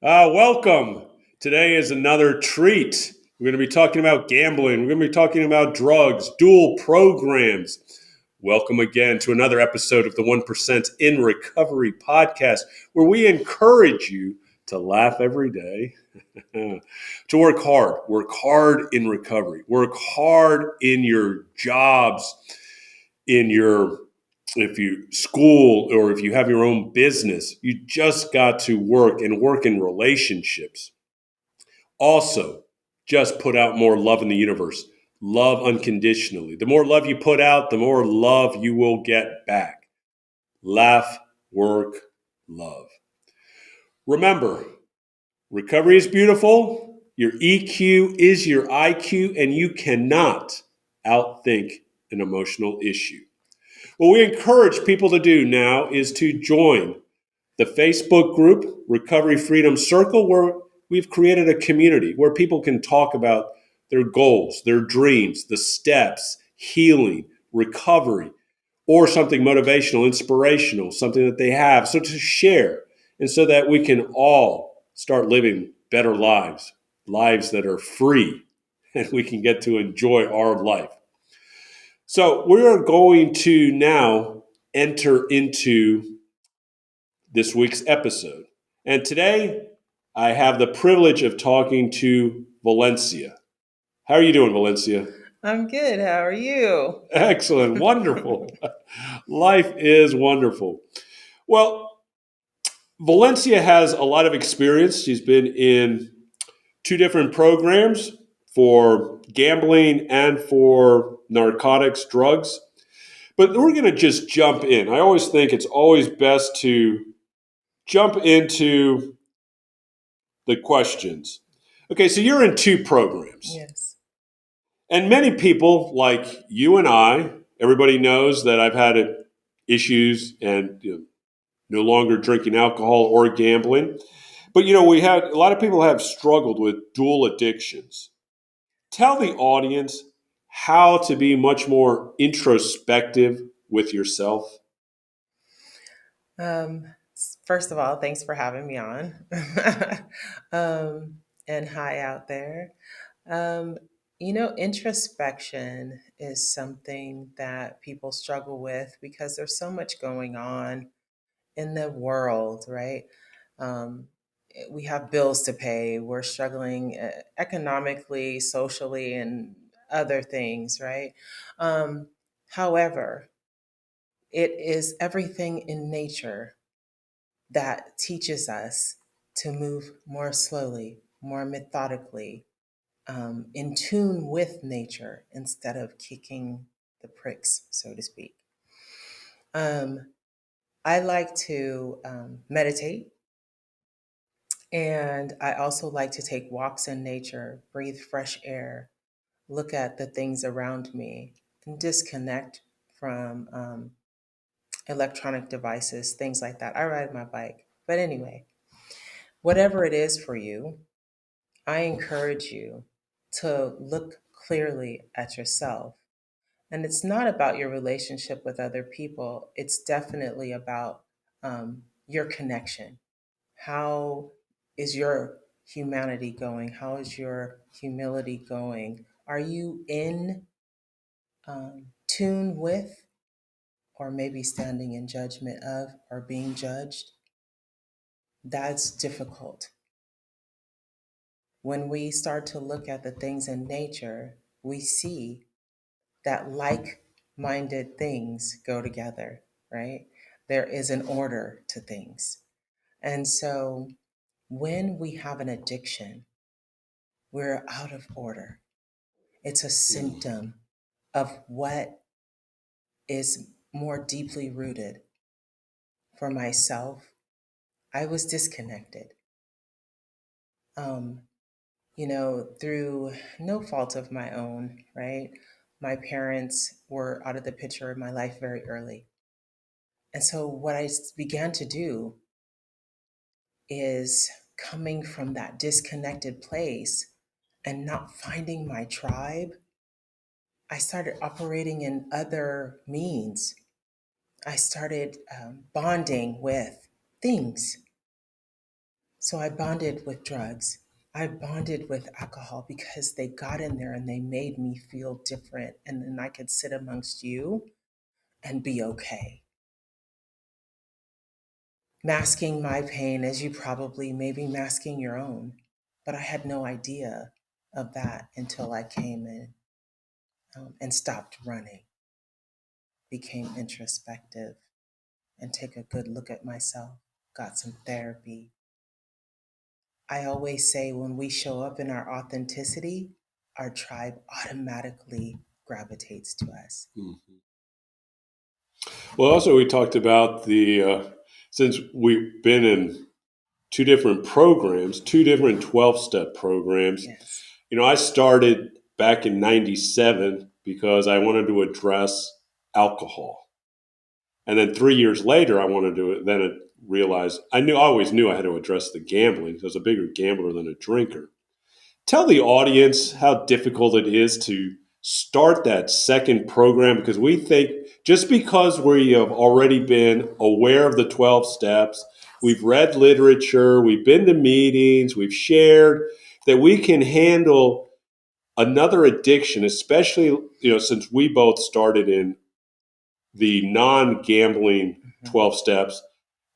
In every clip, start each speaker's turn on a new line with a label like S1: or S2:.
S1: Welcome. Today is another treat. We're going to be talking about gambling. We're going to be talking about drugs, dual programs. Welcome again to another episode of the 1% in Recovery podcast, where we encourage you to laugh every day, to work hard in recovery, work hard in your jobs, in your if you school or if you have your own business, you just got to work and work in relationships. Also, just put out more love in the universe. Love unconditionally. The more love you put out, the more love you will get back. Laugh, work, love. Remember, recovery is beautiful. Your EQ is your IQ, and you cannot outthink an emotional issue. What we encourage people to do now is to join the Facebook group, Recovery Freedom Circle, where we've created a community where people can talk about their goals, their dreams, the steps, healing, recovery, or something motivational, inspirational, something that they have. So to share, and so that we can all start living better lives, lives that are free, and we can get to enjoy our life. So we are going to now enter into this week's episode. And today I have the privilege of talking to Valencia. How are you doing, Valencia?
S2: I'm good. How are you?
S1: Excellent. Wonderful. Life is wonderful. Well, Valencia has a lot of experience. She's been in two different programs for gambling and for narcotics, drugs. But we're going to just jump in. I always think it's always best to jump into the questions. Okay, so you're in two programs.
S2: Yes.
S1: And many people, like you and I, everybody knows that I've had issues and no longer drinking alcohol or gambling. But we had a lot of people have struggled with dual addictions. Tell the audience how to be much more introspective with yourself.
S2: Um, First of all, thanks for having me on. um, and hi out there. Um, Introspection is something that people struggle with because there's so much going on in the world, right? Um, we have bills to pay. We're struggling economically, socially, and other things, right? Um, However, it is everything in nature that teaches us to move more slowly, more methodically, in tune with nature instead of kicking the pricks, so to speak. Um, I like to meditate, and I also like to take walks in nature, breathe fresh air, look at the things around me, and disconnect from electronic devices, things like that. I ride my bike. But anyway, whatever it is for you, I encourage you to look clearly at yourself. And it's not about your relationship with other people, it's definitely about your connection. How is your humanity going? How is your humility going? Are you in tune with, or maybe standing in judgment of, or being judged? That's difficult. When we start to look at the things in nature, we see that like minded things go together, right? There is an order to things. And so when we have an addiction, we're out of order. It's a symptom of what is more deeply rooted. For myself, I was disconnected. Um, through no fault of my own, right? My parents were out of the picture in my life very early. And so what began to do is coming from that disconnected place and not finding my tribe, I started operating in other means. I started bonding with things. So I bonded with drugs. I bonded with alcohol because they got in there and they made me feel different. And then I could sit amongst you and be okay. Masking my pain as you probably maybe masking your own. But I had no idea of that until I came in and stopped running, became introspective, and take a good look at myself, got some therapy. I always say when we show up in our authenticity, our tribe automatically gravitates to us.
S1: Mhm. Well, also we talked about since we've been in two different programs, two different 12-step programs.
S2: Yes.
S1: I started back in 97 because I wanted to address alcohol. And then 3 years later, I wanted to then realize I always knew I had to address the gambling because I was a bigger gambler than a drinker. Tell the audience how difficult it is to start that second program, because we think just because we have already been aware of the 12 steps, we've read literature, we've been to meetings, we've shared, that we can handle another addiction, especially since we both started in the non-gambling
S2: Mhm.
S1: 12 steps,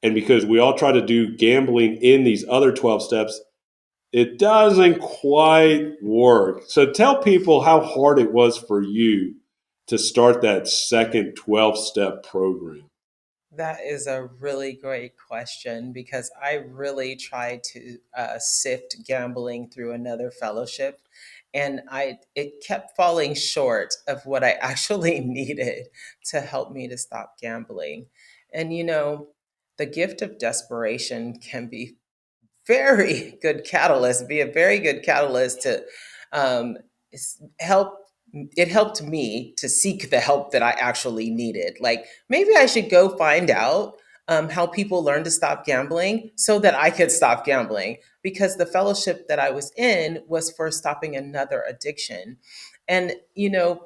S1: and because we all try to do gambling in these other 12 steps, it doesn't quite work. So tell people how hard it was for you to start that second 12-step program.
S2: That is a really great question because I really tried to sift gambling through another fellowship, and it kept falling short of what I actually needed to help me to stop gambling. And the gift of desperation can be very good catalyst, be a very good catalyst to um, help. It helped me to seek the help that I actually needed. Like maybe I should go find out how people learn to stop gambling so that I could stop gambling. Because the fellowship that I was in was for stopping another addiction. And,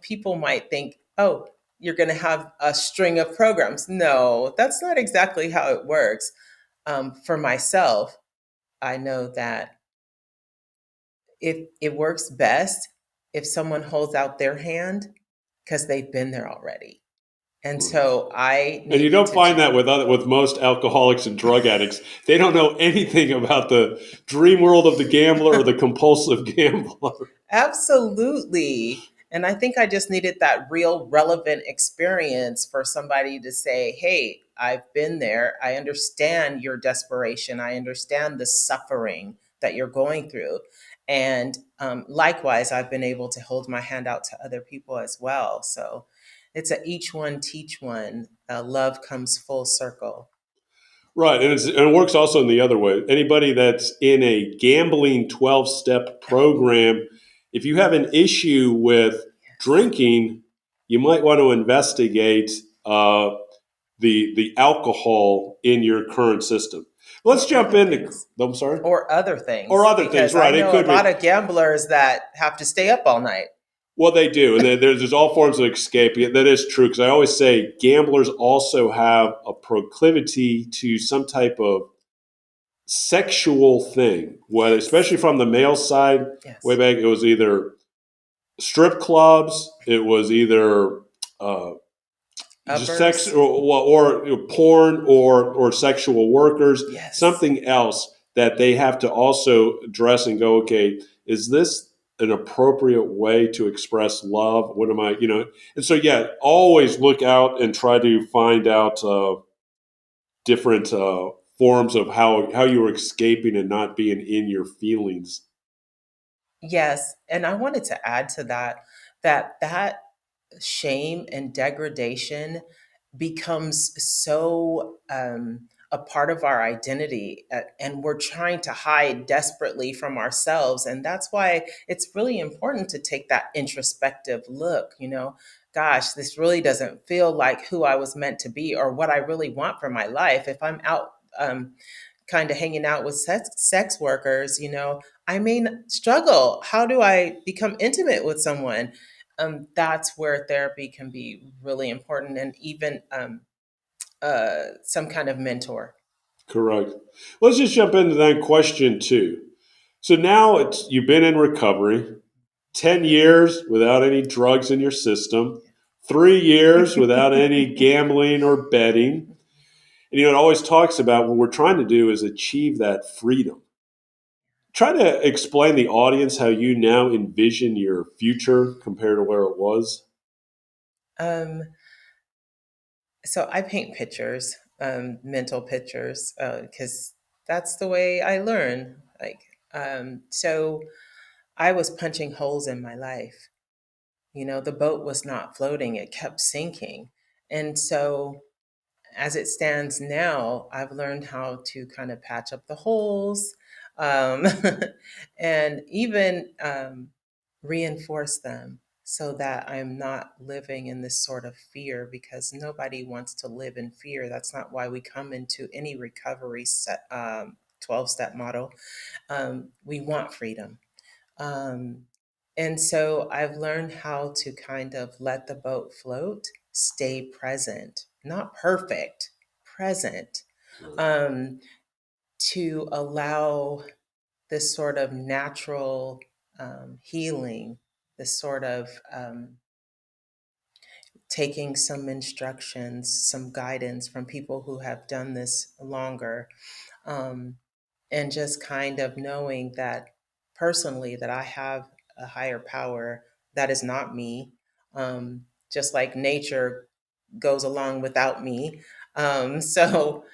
S2: people might think, oh, you're going to have a string of programs. No, that's not exactly how it works. For myself, I know that it works best if someone holds out their hand because they've been there already. And
S1: Right.
S2: so I
S1: And you
S2: needed
S1: don't
S2: to
S1: find that with most alcoholics and drug addicts. They don't know anything about the dream world of the gambler or the compulsive gambler.
S2: Absolutely. And I think I just needed that real relevant experience for somebody to say, hey, I've been there. I understand your desperation. I understand the suffering that you're going through. And likewise, I've been able to hold my hand out to other people as well. So it's a each one teach one. Love comes full circle.
S1: Right, and it works also in the other way. Anybody that's in a gambling 12-step program, if you have an issue with
S2: Yes.
S1: drinking, you might want to investigate the alcohol in your current system. Let's
S2: Or
S1: jump
S2: other
S1: into.
S2: things.
S1: I'm sorry,
S2: Or other
S1: or
S2: things,
S1: other things.
S2: because I
S1: Right, it
S2: know a
S1: could
S2: lot
S1: be.
S2: of gamblers that have to stay up all night.
S1: Well, they do, and there's all forms of escape. Yeah, that is true, because I always say gamblers also have a proclivity to some type of sexual thing, whether
S2: Yes.
S1: especially from the male side. Way
S2: Yes.
S1: back, it was either strip clubs, it was either uh, just sex,
S2: Uppers.
S1: or porn, or sexual workers,
S2: Yes.
S1: something else that they have to also address and go, okay, is this an appropriate way to express love? What am I, And so, yeah, always look out and try to find out different forms of how you were escaping and not being in your feelings.
S2: Yes. And I wanted to add to that shame and degradation becomes so a part of our identity, and we're trying to hide desperately from ourselves. And that's why it's really important to take that introspective look. Gosh, this really doesn't feel like who I was meant to be or what I really want for my life. If I'm out kind of hanging out with sex workers, I may struggle. How do I become intimate with someone? That's where therapy can be really important, and even some kind of mentor.
S1: Correct. Let's just jump into that question too. So now you've been in recovery, 10 years without any drugs in your system, 3 years without any gambling or betting. And it always talks about what we're trying to do is achieve that freedom. Try to explain the audience how you now envision your future compared to where it was.
S2: Um, so I paint pictures, mental pictures, because that's the way I learn. So I was punching holes in my life. The boat was not floating, it kept sinking. And so as it stands now, I've learned how to kind of patch up the holes, um, and even reinforce them so that I'm not living in this sort of fear, because nobody wants to live in fear. That's not why we come into any recovery 12-step model. We want freedom. Um, and so I've learned how to kind of let the boat float, stay present, not perfect, present, um, to allow this sort of natural healing, this sort of taking some instructions, some guidance from people who have done this longer. Um, and just kind of knowing that personally that I have a higher power that is not me, just like nature goes along without me. So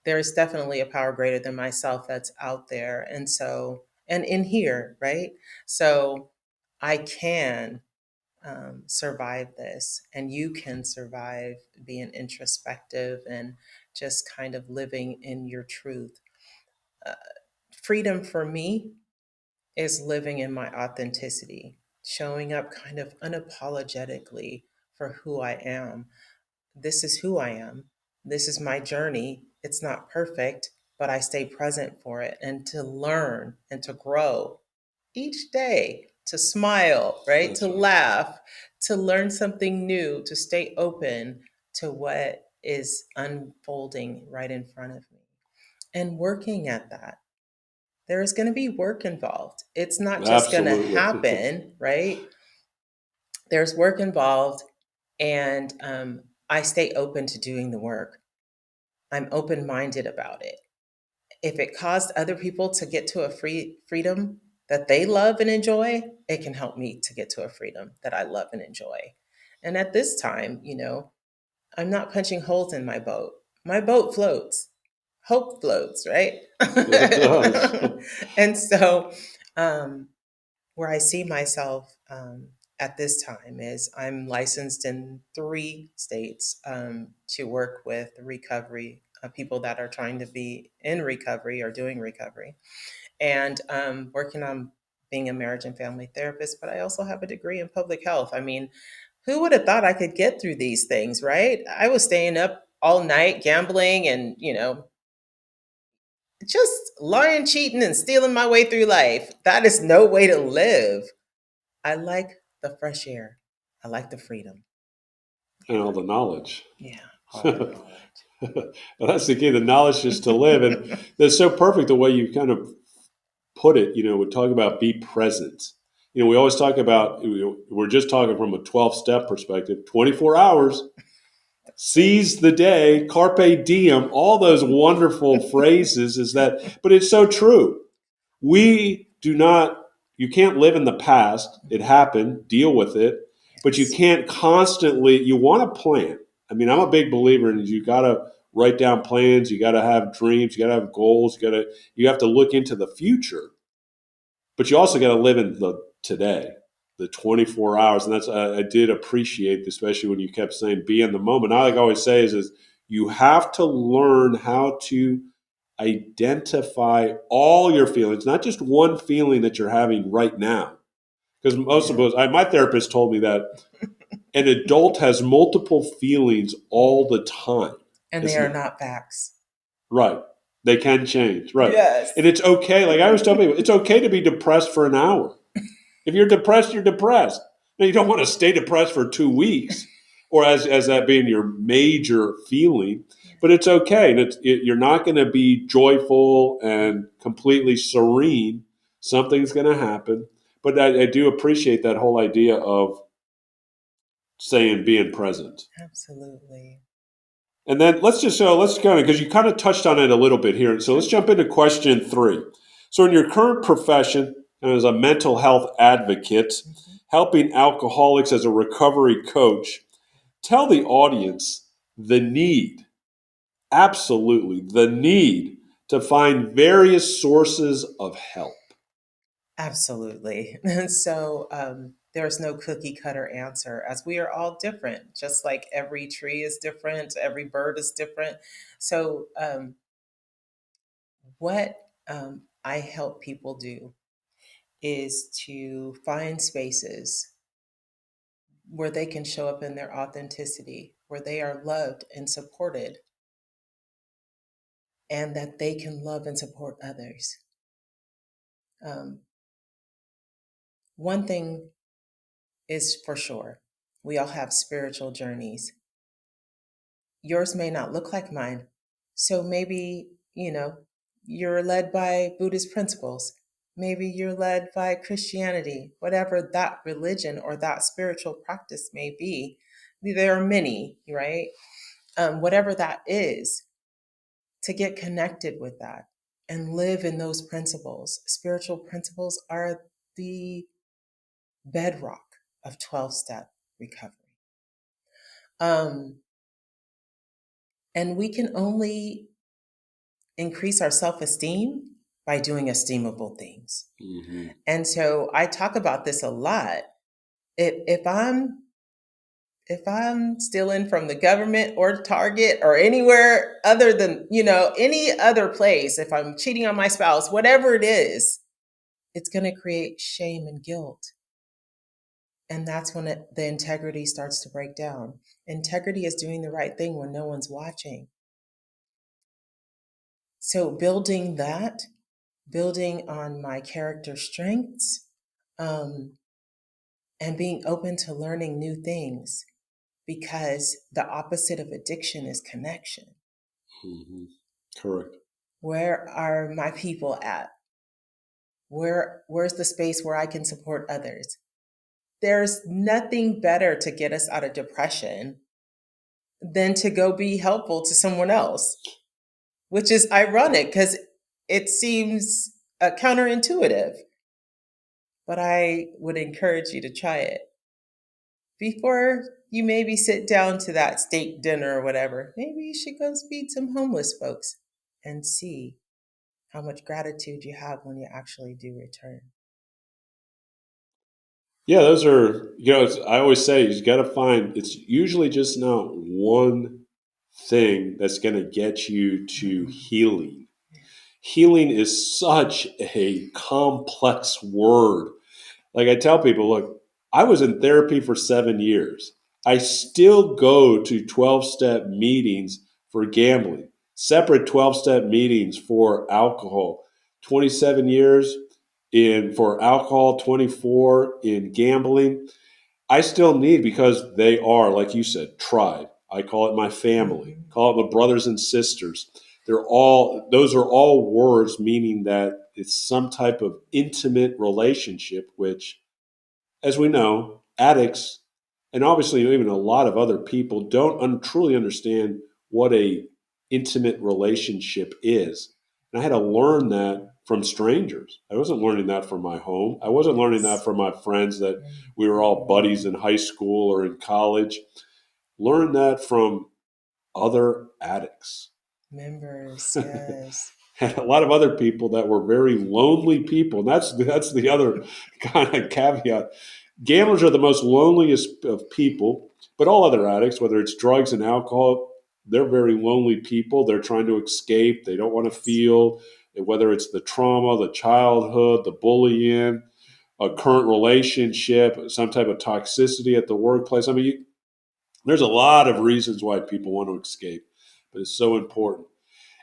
S2: there's definitely a power greater than myself that's out there, and in here, right? So I can survive this, and you can survive being introspective and just kind of living in your truth. Uh, Freedom for me is living in my authenticity, showing up kind of unapologetically for who I am. This is who I am. This is my journey. It's not perfect, but I stay present for it, and to learn and to grow each day, to smile, right?
S1: That's
S2: To
S1: right.
S2: laugh, to learn something new, to stay open to what is unfolding right in front of me, and working at that. There is going to be work involved. It's not just going to
S1: Absolutely.
S2: happen, right? There's work involved, and I stay open to doing the work. I'm open minded about it. If it caused other people to get to a freedom that they love and enjoy, it can help me to get to a freedom that I love and enjoy. And at this time, I'm not punching holes in my boat. My boat floats. Hope floats, right?
S1: It does.
S2: And so, um, where I see myself at this time is I'm licensed in 3 states to work with recovery people that are trying to be in recovery or doing recovery, and working on being a marriage and family therapist. But I also have a degree in public health. I mean, who would have thought I could get through these things, right? I was staying up all night gambling and, just lying, cheating, and stealing my way through life. That is no way to live. I like the fresh air. I like the freedom.
S1: And all the knowledge.
S2: Yeah, all the
S1: Well, that's the key. The knowledge is to live. And
S2: knowledge.
S1: that's so perfect the way you kind of put it. We talk about be present. We always talk about, we're just talking from a 12-step perspective, 24 hours, seize the day, carpe diem, all those wonderful phrases is that, but it's so true. We do not, you can't live in the past. It happened, deal with it, but you
S2: Yes.
S1: can't constantly, you want to plan. I mean, I'm a big believer in you got to write down plans, you got to have dreams, you got to have goals, you have to look into the future, but you also got to live in the today, the 24 hours. And that's, I did appreciate, especially when you kept saying be in the moment. I always say is you have to learn how to identify all your feelings, not just one feeling that you're having right now. Because most of
S2: Yeah.
S1: us, my therapist told me that an adult has multiple feelings all the time.
S2: And they
S1: It's
S2: are
S1: not,
S2: not facts.
S1: right. They can change. Right.
S2: Yes.
S1: And it's okay. Like I always tell people, it's okay to be depressed for an hour. If you're depressed, you're depressed. Now, you don't want to stay depressed for 2 weeks or as that being your major feeling. but it's okay. And you're not going to be joyful and completely serene. Something's going to happen. But I do appreciate that whole idea of saying being present.
S2: Absolutely.
S1: And then let's kind of, because you kind of touched on it a little bit here. So let's jump into question 3. So in your current profession as a mental health advocate,
S2: Mhm.
S1: helping alcoholics as a recovery coach, tell the audience the need, absolutely the need to find various sources of help.
S2: Absolutely. So there's no cookie cutter answer, as we are all different, just like every tree is different, every bird is different. So, what I help people do is to find spaces where they can show up in their authenticity, where they are loved and supported, and that they can love and support others. Um, One thing is for sure, we all have spiritual journeys. Yours may not look like mine. So maybe, you're led by Buddhist principles. Maybe you're led by Christianity, whatever that religion or that spiritual practice may be. There are many, right? Whatever that is, to get connected with that and live in those principles. Spiritual principles are the bedrock of 12-step recovery. Um, and we can only increase our self-esteem by doing esteemable things.
S1: Mm-hmm.
S2: And so I talk about this a lot. If I'm stealing from the government or Target or anywhere other than, any other place, if I'm cheating on my spouse, whatever it is, it's going to create shame and guilt. And that's when the integrity starts to break down. Integrity is doing the right thing when no one's watching. So building on my character strengths, um, and being open to learning new things, because the opposite of addiction is connection.
S1: Mm-hmm. Correct.
S2: Where are my people at? Where's the space where I can support others? There's nothing better to get us out of depression than to go be helpful to someone else, which is ironic because it seems counterintuitive. But I would encourage you to try it before you maybe sit down to that steak dinner or whatever. Maybe you should go feed some homeless folks and see how much gratitude you have when you actually do return.
S1: Yeah, those are, I always say you got to find, it's usually just not one thing that's going to get you to
S2: Mhm.
S1: healing. Healing is such a complex word. Like I tell people, look, I was in therapy for 7 years. I still go to 12-step meetings for gambling, separate 12-step meetings for alcohol. 27 years in for alcohol, 24 in gambling. I still need, because they are, like you said, tribe. I call it my family,
S2: Mhm.
S1: call it my brothers and sisters. Those are all words meaning that it's some type of intimate relationship, which, as we know, addicts and obviously even a lot of other people don't truly understand what a intimate relationship is. And I had to learn that from strangers. I wasn't learning that from my home. I wasn't learning that
S2: Yes.
S1: from my friends that we were all buddies in high school or in college. Learn that from other addicts.
S2: Members, yes.
S1: And a lot of other people that were very lonely people. And that's the other kind of caveat. Gamblers are the most loneliest of people, but all other addicts, whether it's drugs and alcohol, they're very lonely people. They're trying to escape. They don't want to
S2: Yes.
S1: feel, whether it's the trauma, the childhood, the bullying, a current relationship, some type of toxicity at the workplace. I mean, there's a lot of reasons why people want to escape, but it's so important.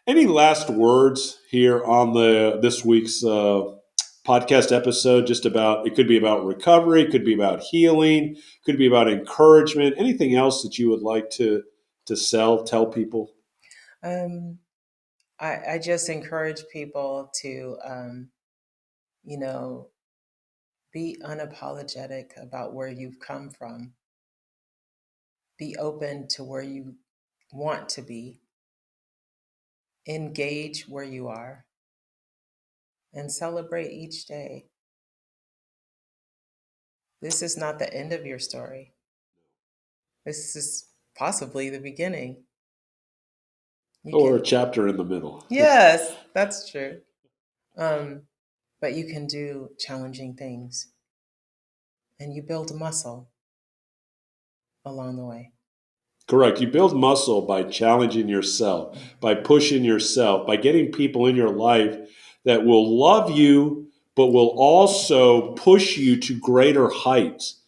S1: Any last words here on the this week's podcast episode? Just about, it could be about recovery, it could be about healing, could be about encouragement. Anything else that you would like to tell people?
S2: Um, I just encourage people to, you know, be unapologetic about where you've come from. Be open to where you want to be. Engage where you are and celebrate each day. This is not the end of your story. This is possibly the beginning. You
S1: Or a
S2: can,
S1: chapter in the middle.
S2: yes, that's true. Um, but you can do challenging things and you build muscle along the way.
S1: Correct. You build muscle by challenging yourself, by pushing yourself, by getting people in your life that will love you, but will also push you to greater heights.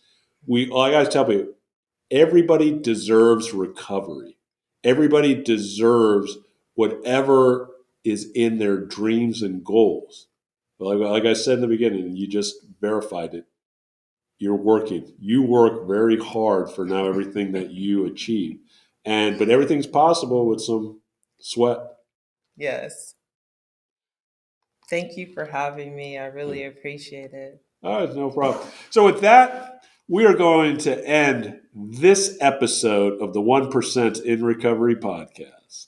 S1: I got to tell you, everybody deserves recovery. Everybody deserves whatever is in their dreams and goals. Like I said in the beginning, and you just verified it. You're working. You work very hard for now everything that you achieve. But everything's possible with some sweat.
S2: Yes. Thank you for having me. I really appreciate it.
S1: All right, no problem. So with that, we are going to end this episode of the 1% in Recovery podcast.